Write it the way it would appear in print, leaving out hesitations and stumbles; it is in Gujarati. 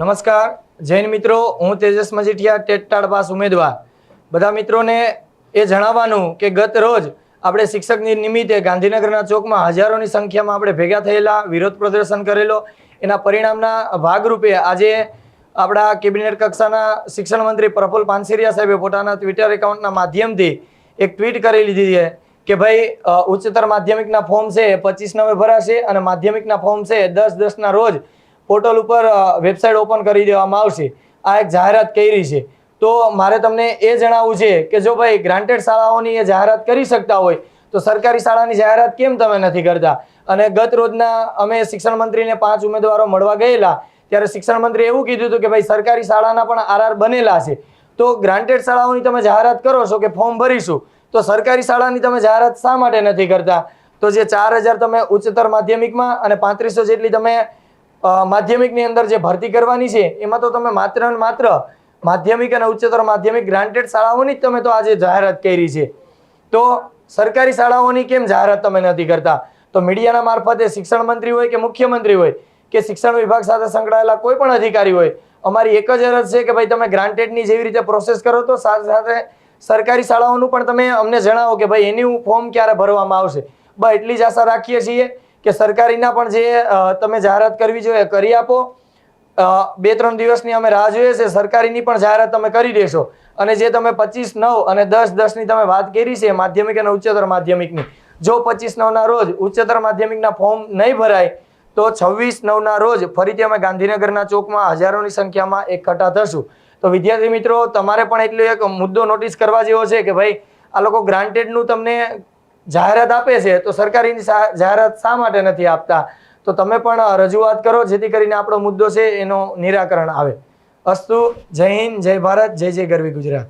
નમસ્કાર જૈન મિત્રો, હું તેજસ મજીઠિયા, ટેટ પાસ ઉમેદવાર. બધા મિત્રોને એ જણાવવાનું કે ગત રોજ આપણે શિક્ષકની નિમિત્તે ગાંધીનગરના ચોકમાં હજારોની સંખ્યામાં આપણે ભેગા થયેલા, વિરોધ પ્રદર્શન કરેલો. એના પરિણામના ભાગરૂપે આજે આપણા કેબિનેટ કક્ષાના શિક્ષણ મંત્રી પ્રફુલ્લ પાનસેરિયા સાહેબે પોતાના ટ્વિટર એકાઉન્ટના માધ્યમથી એક ટ્વીટ કરી લીધી છે કે ભાઈ ઉચ્ચતર માધ્યમિકના ફોર્મ છે 25 નવે ભરાશે અને માધ્યમિકના ફોર્મ છે 10/10ના રોજ પોર્ટલ ઉપર વેબસાઇટ ઓપન કરી દેવામાં આવશે. આ એક જાહેરાત કરી છે. તો મારે તમને એ જણાવવું છે કે જો ભાઈ ગ્રાન્ટેડ શાળાઓની એ જાહેરાત કરી શકતા હોય તો સરકારી શાળાની જાહેરાત કેમ તમે નથી કરતા? અને ગત રોજના અમે શિક્ષણ મંત્રીને 5 ઉમેદવારો મળવા ગયેલા ત્યારે શિક્ષણ મંત્રીએ એવું કીધું હતું કે ભાઈ સરકારી શાળાના પણ આરઆર બનેલા છે, તો ગ્રાન્ટેડ શાળાઓની તમે જાહેરાત કરો છો કે ફોર્મ ભરીશું, તો સરકારી શાળાની તમે જાહેરાત શા માટે નથી કરતા? તો જે 4000 તમે ઉચ્ચતર માધ્યમિકમાં અને 3500 જેટલી તમે માધ્યમિકની અંદર જે ભરતી કરવાની છે એમાં તો તમે માત્ર ને માત્ર માધ્યમિક અને ઉચ્ચતર માધ્યમિક ગ્રાન્ટેડ શાળાઓની જ તમે તો આજે જાહેરાત કરી છે, તો સરકારી શાળાઓની કેમ જાહેરાત તમે નથી કરતા? તો મીડિયાના મારફતે શિક્ષણ મંત્રી હોય કે મુખ્યમંત્રી હોય કે શિક્ષણ વિભાગ સાથે સંકળાયેલા કોઈ પણ અધિકારી હોય, અમારી એક જ અરજ છે કે ભાઈ તમે ગ્રાન્ટેડની જેવી રીતે પ્રોસેસ કરો તો સાથે સાથે સરકારી શાળાઓનું પણ તમે અમને જણાવો કે ભાઈ એની ફોર્મ ક્યારે ભરવામાં આવશે. બસ એટલી જ આશા રાખીએ છીએ કે સરકારીના પણ જે તમે જાહેરાત કરવી જોઈએ કરી આપો. 2-3 દિવસની અમે રાહ જોઈએ છે, સરકારીની પણ જાહેરાત તમે કરી દેશો. અને જે તમે 25/9 અને 10/10ની તમે વાત કરી છે માધ્યમિક અને ઉચ્ચતર માધ્યમિકની, જો 25/9ના રોજ ઉચ્ચતર માધ્યમિકના ફોર્મ નહીં ભરાય તો 26/9ના રોજ ફરીથી અમે ગાંધીનગરના ચોકમાં હજારોની સંખ્યામાં એકઠા થશું. તો વિદ્યાર્થી મિત્રો, તમારે પણ એટલો એક મુદ્દો નોટિસ કરવા જેવો છે કે ભાઈ આ લોકો ગ્રાન્ટેડનું તમને જાહેરાત આપે છે તો સરકારીની જાહેરાત શા માટે નથી આપતા? તો તમે પણ રજૂઆત કરો જેથી કરીને આપણો મુદ્દો છે એનો નિરાકરણ આવે. અસ્તુ. જય હિન્દ, જય ભારત, જય જય ગરવી ગુજરાત.